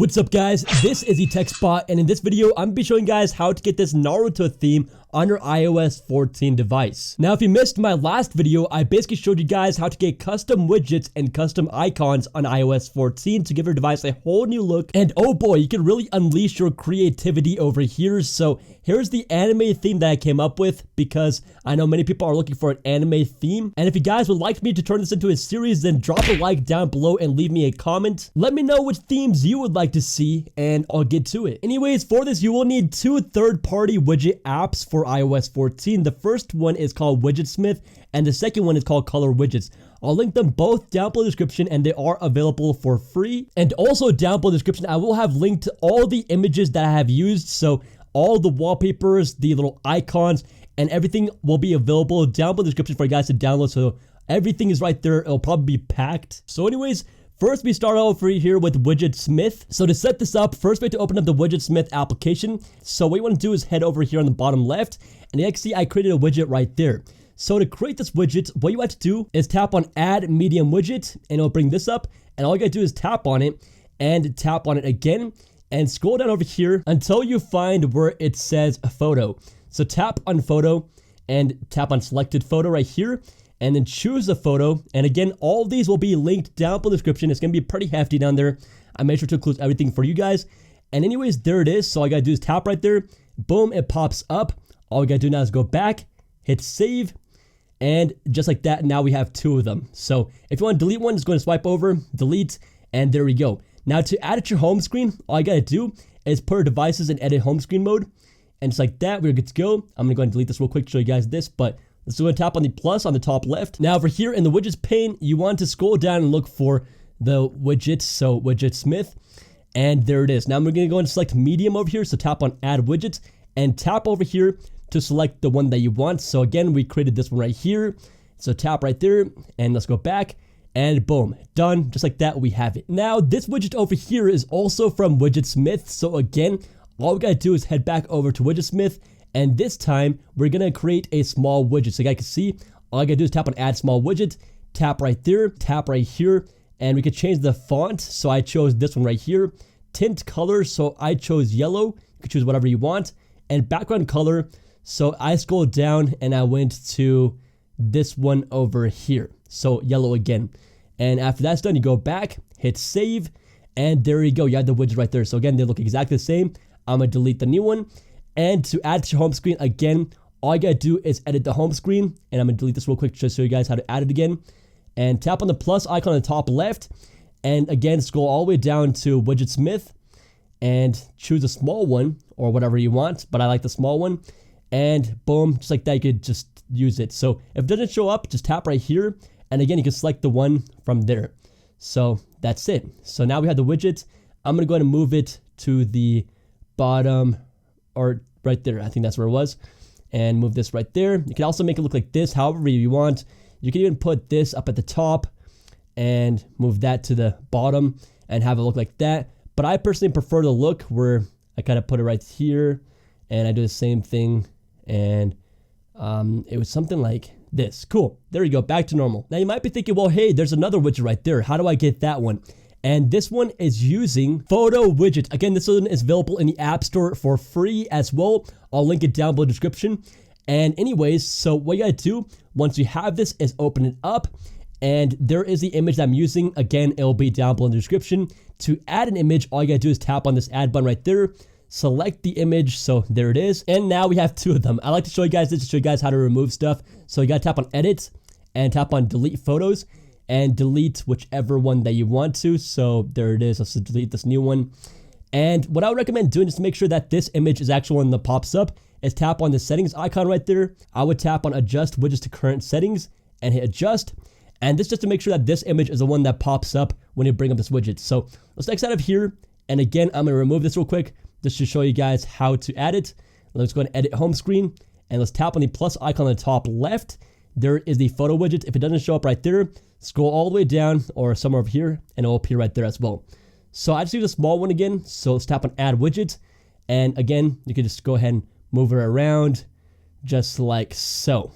What's up guys, this is the TechSpot, and in this video I'm going to be showing you guys how to get this Naruto theme on your iOS 14 device. Now if you missed my last video, I basically showed you guys how to get custom widgets and custom icons on iOS 14 to give your device a whole new look, and oh boy, you can really unleash your creativity over here. So here's the anime theme that I came up with, because I know many people are looking for an anime theme, and if you guys would like me to turn this into a series, then drop a like down below and leave me a comment. Let me know which themes you would like to see and I'll get to it. Anyways, for this you will need two third-party widget apps for iOS 14. The first one is called Widgetsmith and the second one is called Color Widgets. I'll link them both down below in the description and they are available for free. And also down below in the description I will have linked all the images that I have used, so all the wallpapers, the little icons, and everything will be available down below in the description for you guys to download, so everything is right there. It'll probably be packed. So anyways, first, we start over here with Widgetsmith. So to set this up, first we have to open up the Widgetsmith application. So what you want to do is head over here on the bottom left, and you can see I created a widget right there. So to create this widget, what you have to do is tap on Add Medium Widget, and it'll bring this up. And all you gotta do is tap on it, and tap on it again, and scroll down over here until you find where it says Photo. So tap on Photo, and tap on Selected Photo right here, and then choose the photo. And again, all these will be linked down below in the description. It's going to be pretty hefty down there. I made sure to include everything for you guys. And anyways, there it is. So all you got to do is tap right there. Boom, it pops up. All we got to do now is go back, hit save. And just like that, now we have two of them. So if you want to delete one, just go and swipe over, delete, and there we go. Now to add it to your home screen, all you got to do is put our devices in edit home screen mode. And just like that, we're good to go. I'm going to go and delete this real quick to show you guys this, but let's go and tap on the plus on the top left. Now over here in the widgets pane, you want to scroll down and look for the widgets, so Widgetsmith, and there it is. Now we're going to go and select medium over here, so tap on add widgets and tap over here to select the one that you want. So again, we created this one right here, so tap right there and let's go back and boom, done. Just like that, we have it. Now this widget over here is also from Widgetsmith, so again, all we gotta do is head back over to Widgetsmith, and this time we're gonna create a small widget. So you guys can see, all I gotta do is tap on add small widget, tap right there, tap right here, and we could change the font. So I chose this one right here. Tint color, so I chose yellow. You can choose whatever you want. And background color, so I scrolled down and I went to this one over here. So yellow again. And after that's done, you go back, hit save, and there you go. You have the widget right there. So again, they look exactly the same. I'm gonna delete the new one. And to add to your home screen, again, all you gotta do is edit the home screen. And I'm gonna delete this real quick just to show you guys how to add it again. And tap on the plus icon on the top left. And again, scroll all the way down to Widgetsmith. And choose a small one or whatever you want. But I like the small one. And boom, just like that, you could just use it. So if it doesn't show up, just tap right here. And again, you can select the one from there. So that's it. So now we have the widget. I'm gonna go ahead and move it to the bottom, or right there, I think that's where it was, and move this right there. You can also make it look like this however you want. You can even put this up at the top and move that to the bottom and have it look like that, but I personally prefer the look where I kind of put it right here and I do the same thing, and it was something like this. Cool, there you go, back to normal. Now you might be thinking, well, hey, there's another widget right there, how do I get that one? And this one is using Photo Widget. Again, this one is available in the App Store for free as well. I'll link it down below in the description. And anyways, so what you gotta do once you have this is open it up. And there is the image that I'm using. Again, it'll be down below in the description. To add an image, all you gotta do is tap on this add button right there. Select the image, so there it is. And now we have two of them. I like to show you guys this to show you guys how to remove stuff. So you gotta tap on edit and tap on delete photos. And delete whichever one that you want to. So there it is. Let's delete this new one. And what I would recommend doing is to make sure that this image is actual one that pops up is tap on the settings icon right there. I would tap on adjust widgets to current settings and hit adjust. And this just to make sure that this image is the one that pops up when you bring up this widget. So let's X out of here. And again, I'm going to remove this real quick just to show you guys how to add it. Let's go and edit home screen. And let's tap on the plus icon on the top left. There is the photo widget. If it doesn't show up right there, scroll all the way down or somewhere over here and it will appear right there as well. So I just use a small one again. So let's tap on add widget. And again, you can just go ahead and move it around just like so.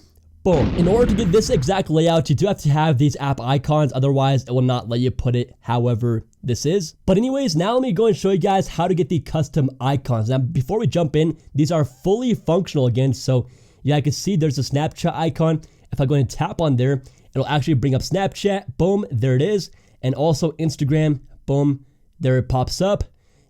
Boom. In order to get this exact layout, you do have to have these app icons. Otherwise, it will not let you put it however this is. But anyways, now let me go and show you guys how to get the custom icons. Now, before we jump in, these are fully functional again. So yeah, I can see there's a Snapchat icon. If I go and tap on there, it'll actually bring up Snapchat. Boom, there it is. And also Instagram. Boom, there it pops up.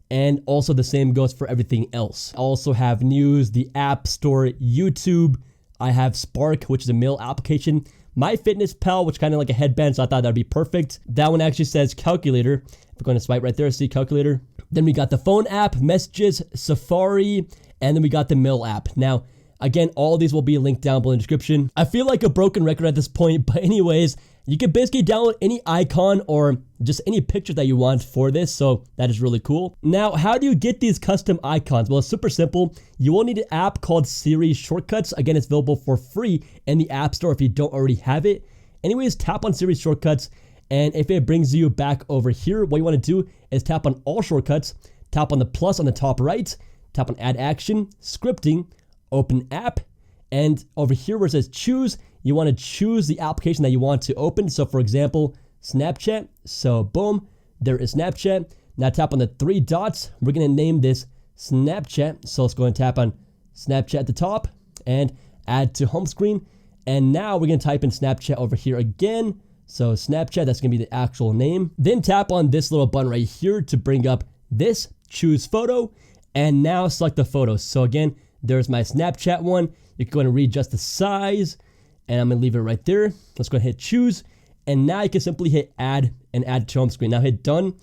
And also the same goes for everything else. I also have news, the App Store, YouTube. I have Spark, which is a mail application. MyFitnessPal, which kind of like a headband, so I thought that'd be perfect. That one actually says calculator. If we're going to swipe right there, see calculator. Then we got the phone app, messages, Safari, and then we got the mail app. Now, again, all these will be linked down below in the description. I feel like a broken record at this point, but anyways, you can basically download any icon or just any picture that you want for this, so that is really cool. Now, how do you get these custom icons? Well, it's super simple. You will need an app called Siri Shortcuts. Again, it's available for free in the App Store if you don't already have it. Anyways, tap on Siri Shortcuts, and if it brings you back over here, what you want to do is tap on All Shortcuts, tap on the plus on the top right, tap on Add Action, Scripting, Open App, and over here where it says Choose, you want to choose the application that you want to open. So for example, Snapchat. So boom, there is Snapchat. Now tap on the three dots. We're going to name this Snapchat. So let's go and tap on Snapchat at the top and add to home screen. And now we're going to type in Snapchat over here again. So Snapchat, that's going to be the actual name. Then tap on this little button right here to bring up this, choose photo, and now select the photo. So again, there's my Snapchat one. You can go and readjust the size. And I'm going to leave it right there. Let's go ahead and hit choose. And now you can simply hit add and add to home screen. Now hit done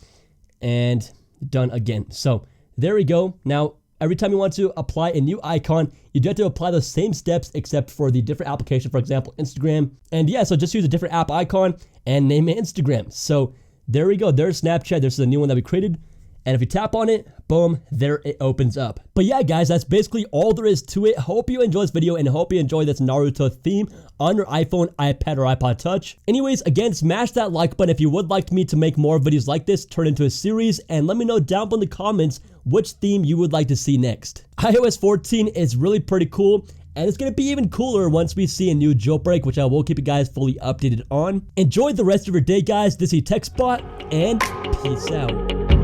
and done again. So there we go. Now, every time you want to apply a new icon, you do have to apply those same steps except for the different application, for example, Instagram. And yeah, so just use a different app icon and name it Instagram. So there we go. There's Snapchat. This is a new one that we created. And if you tap on it, boom, there it opens up. But yeah, guys, that's basically all there is to it. Hope you enjoyed this video and hope you enjoyed this Naruto theme on your iPhone, iPad, or iPod Touch. Anyways, again, smash that like button if you would like me to make more videos like this, turn into a series, and let me know down below in the comments which theme you would like to see next. iOS 14 is really pretty cool, and it's going to be even cooler once we see a new jailbreak, which I will keep you guys fully updated on. Enjoy the rest of your day, guys. This is TechSpot, and peace out.